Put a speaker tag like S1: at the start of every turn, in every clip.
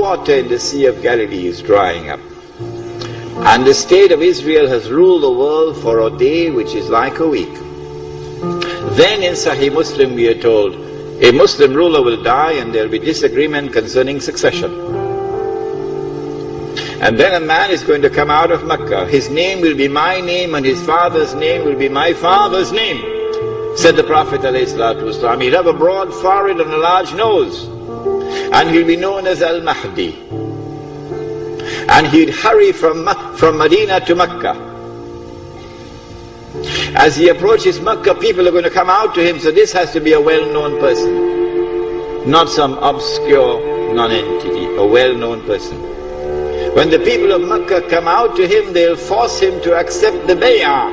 S1: water in the Sea of Galilee is drying up. And the state of Israel has ruled the world for a day which is like a week. Then in Sahih Muslim we are told, a Muslim ruler will die and there will be disagreement concerning succession. And then a man is going to come out of Mecca. His name will be my name and his father's name will be my father's name. Said the Prophet ﷺ, he'll have a broad forehead and a large nose. And he'll be known as Al-Mahdi. And he'll hurry from Medina to Mecca. As he approaches Mecca, people are going to come out to him, so this has to be a well-known person. Not some obscure non-entity, a well-known person. When the people of Mecca come out to him, they'll force him to accept the bay'ah,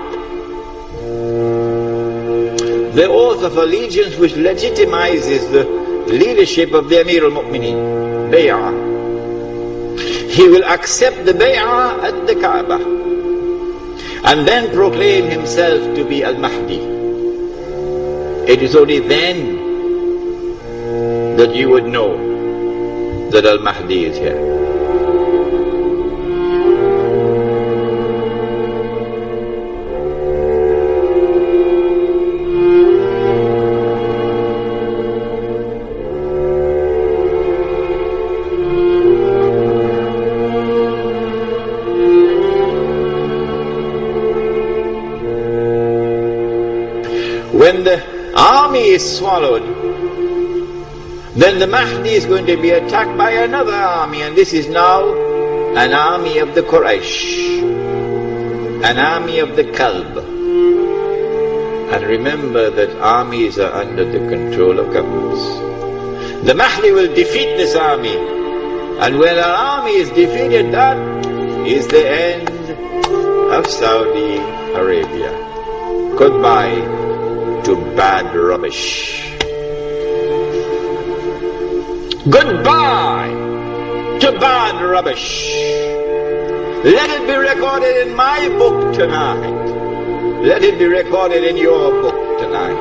S1: the oath of allegiance which legitimizes the leadership of the Amir al-Mu'mineen, bay'ah. He will accept the bay'ah at the Kaaba and then proclaim himself to be Al-Mahdi. It is only then that you would know that Al-Mahdi is here. When the army is swallowed, then the Mahdi is going to be attacked by another army, and this is now an army of the Quraysh, an army of the Kalb. And remember that armies are under the control of governments. The Mahdi will defeat this army, and when an army is defeated, that is the end of Saudi Arabia. Goodbye to bad rubbish. Goodbye to bad rubbish. Let it be recorded in my book tonight. Let it be recorded in your book tonight.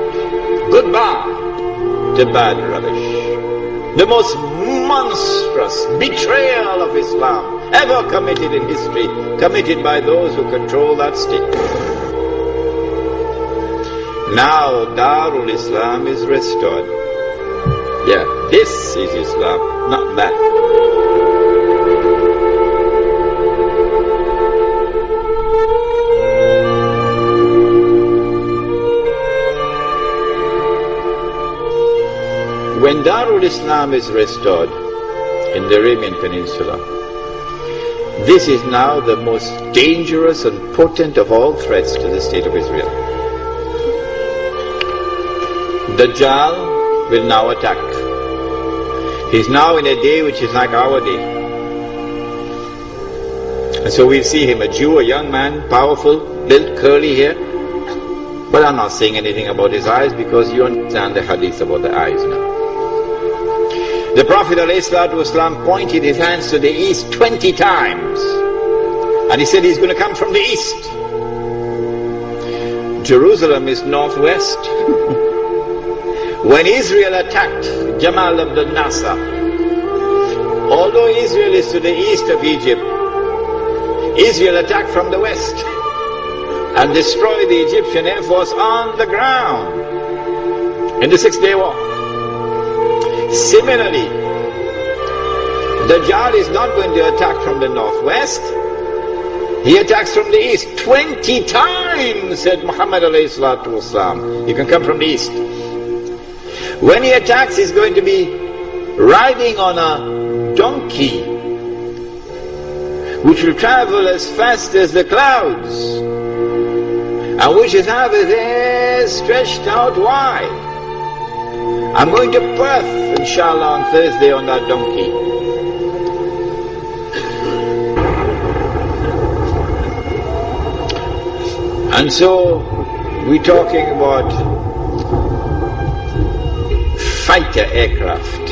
S1: Goodbye to bad rubbish. The most monstrous betrayal of Islam ever committed in history, committed by those who control that state. Now Darul Islam is restored. Yeah, this is Islam, not that. When Darul Islam is restored in the Arabian Peninsula, this is now the most dangerous and potent of all threats to the state of Israel. Dajjal will now attack. He's now in a day which is like our day. And so we'll see him, a Jew, a young man, powerful, built, curly hair. But I'm not saying anything about his eyes because you understand the hadith about the eyes now. The Prophet ﷺ pointed his hands to the east 20 times. And he said he's going to come from the east. Jerusalem is northwest. When Israel attacked Jamal Abdel Nasser, although Israel is to the east of Egypt, Israel attacked from the west and destroyed the Egyptian air force on the ground in the 6-day war. Similarly, Dajjal is not going to attack from the northwest. He attacks from the east. 20 times, said Muhammad alayhi salatu wasalam. You can come from the east. When he attacks, he's going to be riding on a donkey, which will travel as fast as the clouds, and which will have his hair stretched out wide. I'm going to Perth, inshallah, on Thursday on that donkey. And so, we're talking about fighter aircraft.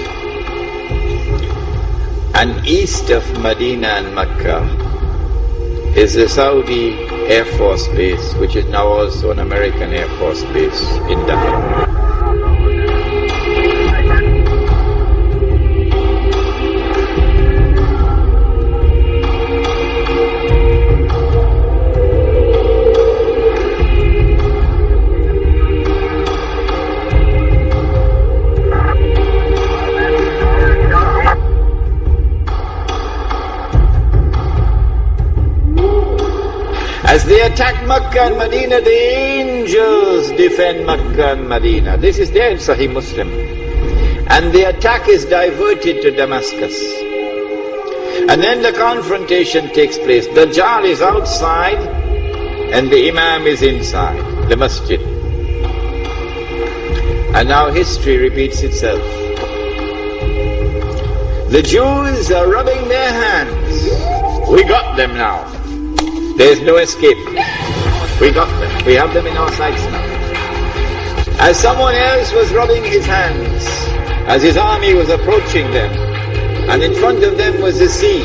S1: And east of Medina and Mecca is the Saudi Air Force Base, which is now also an American Air Force Base in Dajjal. As they attack Makkah and Medina, the angels defend Makkah and Medina. This is there in Sahih Muslim. And the attack is diverted to Damascus. And then the confrontation takes place. Dajjal is outside and the Imam is inside the masjid. And now history repeats itself. The Jews are rubbing their hands. We got them now. There's no escape. We got them. We have them in our sights now. As someone else was rubbing his hands, as his army was approaching them, and in front of them was the sea,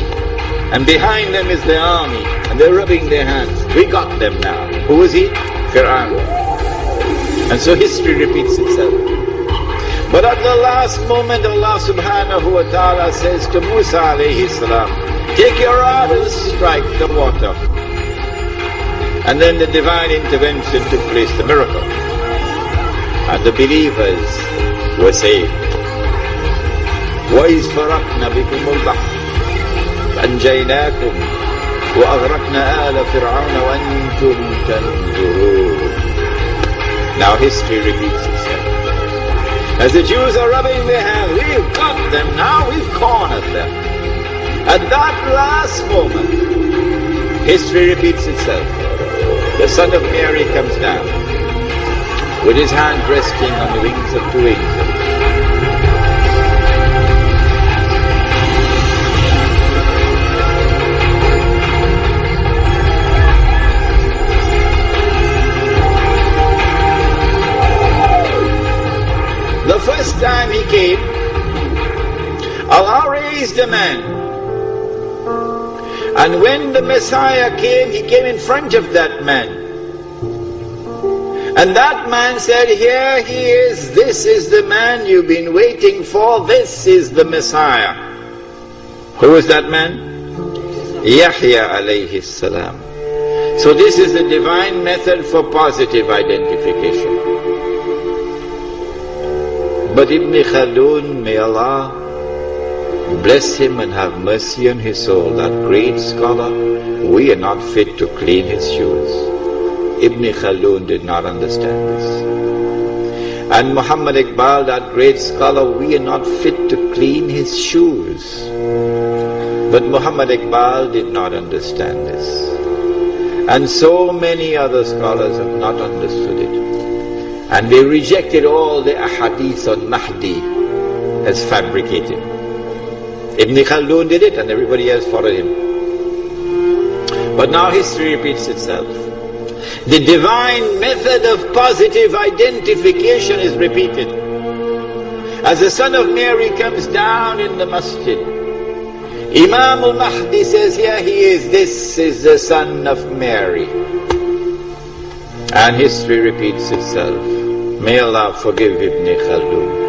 S1: and behind them is the army, and they're rubbing their hands. We got them now. Who was he? Fir'aun. And so history repeats itself. But at the last moment, Allah subhanahu wa ta'ala says to Musa alayhi salam, take your rod and strike the water. And then the divine intervention took place, the miracle. And the believers were saved. وَإِذْ فَرَقْنَا بِكُمُ الْبَحْرَ فَأَنْجَيْنَاكُمْ وَأَغْرَقْنَا آلَ فِرْعَوْنَ وَأَنْتُمْ تَنْظُرُونَ. Now history repeats itself. As the Jews are rubbing their hands, we've got them now, we've cornered them. At that last moment, history repeats itself. The son of Mary comes down, with his hand resting on the wings of two angels. The first time he came, Allah raised a man. And when the Messiah came, he came in front of that man. And that man said, here he is, this is the man you've been waiting for, this is the Messiah. Who was that man? Yahya alayhi salam. So this is the divine method for positive identification. But Ibn Khaldun, may Allah bless him and have mercy on his soul, that great scholar, we are not fit to clean his shoes. Ibn Khaldun did not understand this. And Muhammad Iqbal, that great scholar, we are not fit to clean his shoes. But Muhammad Iqbal did not understand this. And so many other scholars have not understood it. And they rejected all the ahadith on Mahdi as fabricated. Ibn Khaldun did it and everybody else followed him. But now history repeats itself. The divine method of positive identification is repeated. As the son of Mary comes down in the masjid, Imam al-Mahdi says, here he is, this is the son of Mary. And history repeats itself. May Allah forgive Ibn Khaldun.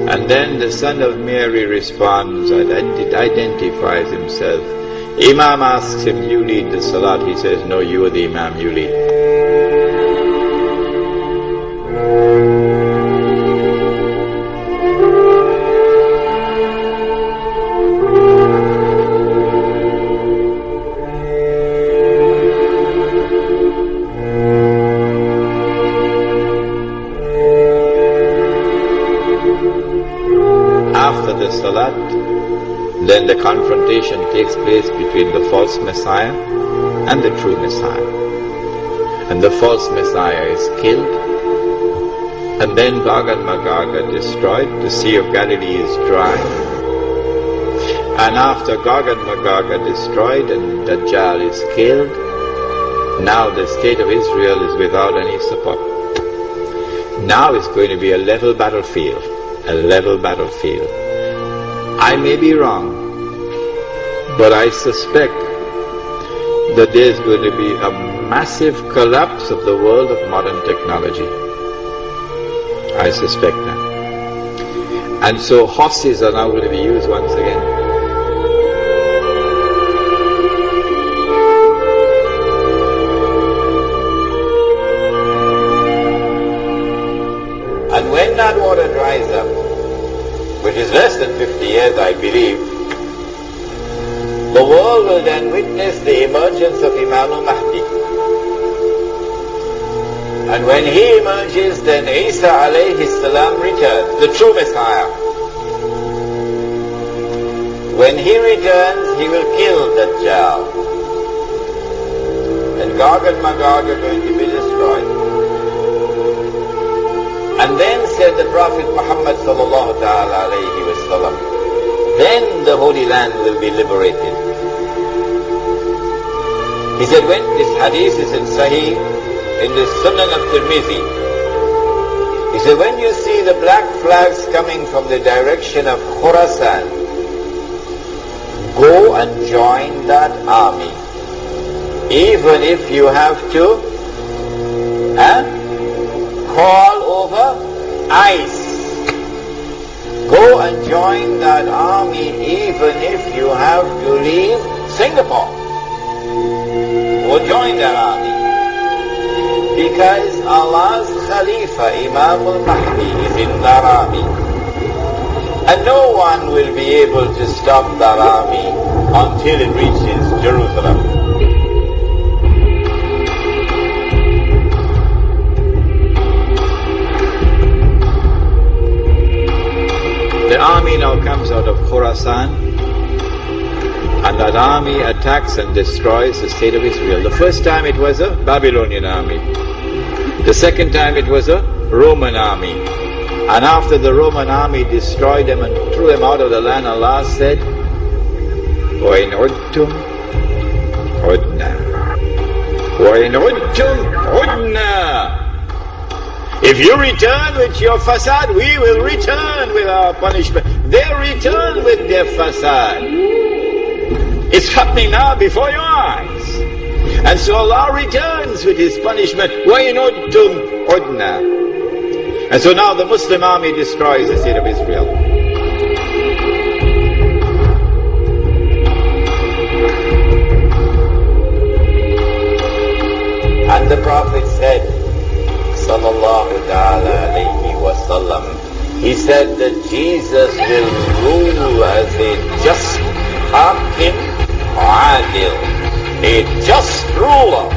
S1: And then the son of Mary responds, identifies himself. Imam asks him, you lead the salat. He says, no, you are the Imam, you lead. After the salat, then the confrontation takes place between the false Messiah and the true Messiah. And the false Messiah is killed, and then Gog and Magog are destroyed, the Sea of Galilee is dry. And after Gog and Magog are destroyed and Dajjal is killed, now the state of Israel is without any support. Now it's going to be a level battlefield. A level battlefield. I may be wrong, but I suspect that there's going to be a massive collapse of the world of modern technology. I suspect that. And so horses are now going to be used once again. And when that water dries up, which is less than 50 years, I believe, the world will then witness the emergence of Imam al-Mahdi. And when he emerges, then Isa alayhi salam returns, the true Messiah. When he returns, he will kill Dajjal. And Gog and Magog are going to be destroyed. And then said the Prophet Muhammad sallallahu ta'ala alayhi wa sallam, then the Holy Land will be liberated. He said, when this hadith is in Sahih, in the Sunan of Tirmidhi, he said, when you see the black flags coming from the direction of Khurasan, go and join that army. Even if you have to crawl over ice. Go and join that army even if you have to leave Singapore. Go join that army. Because Allah's Khalifa, Imam al-Mahdi, is in that army. And no one will be able to stop that army until it reaches Jerusalem. The army now comes out of Khurasan, and that army attacks and destroys the state of Israel. The first time it was a Babylonian army. The second time it was a Roman army. And after the Roman army destroyed them and threw them out of the land, Allah said, وَإِنْ عُدْتُمْ عُدْنَا وَإِنْ عُدْتُمْ عُدْنَا. If you return with your fasad, we will return with our punishment. They return with their fasad. It's happening now before your eyes. And so Allah returns with His punishment. وَإِنْ عُدْتُمْ عُدْنَا. And so now the Muslim army destroys the state of Israel. And the Prophet said, sallallahu ta'ala alayhi wa sallam, he said that Jesus will rule as a just hakim adil, a just ruler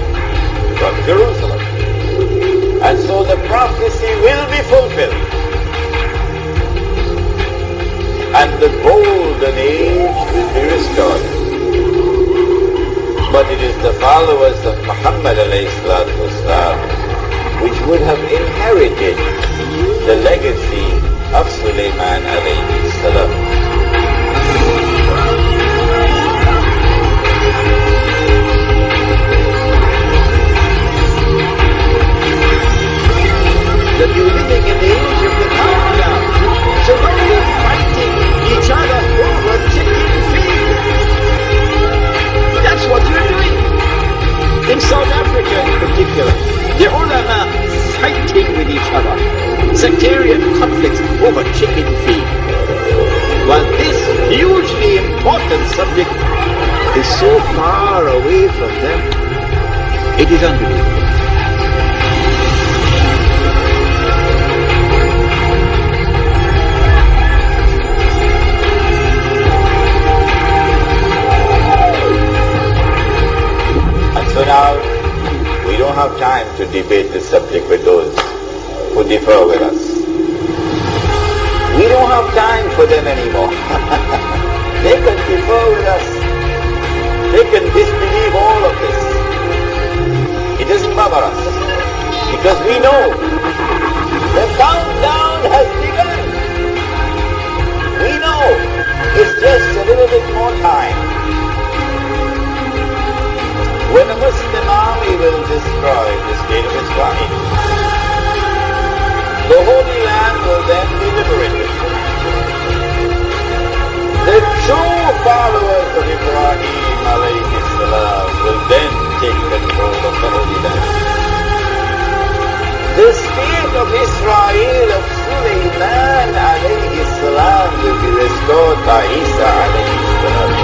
S1: from Jerusalem. And so the prophecy will be fulfilled. And the golden age will be restored. But it is the followers of Muhammad alayhi salatu wasalam which would have inherited the legacy of Sulaiman alayhi salam. That you're living in the age of the countdown. So now you're fighting each other over chicken feed. That's what you're doing. In South Africa in particular, the ulama fighting with each other. Sectarian conflicts over chicken feed. While this hugely important subject is so far away from them, it is unbelievable. So now, we don't have time to debate the subject with those who differ with us. We don't have time for them anymore. They can differ with us. They can disbelieve all of this. It doesn't bother us. Because we know the countdown has begun. We know it's just a little bit more time. When the Muslim army will destroy the state of Israel, the Holy Land will then be liberated. The true followers of Ibrahim alayhi salam will then take control of the Holy Land. The state of Israel of Sulaiman alayhi salam will be restored by Isa alayhi salam.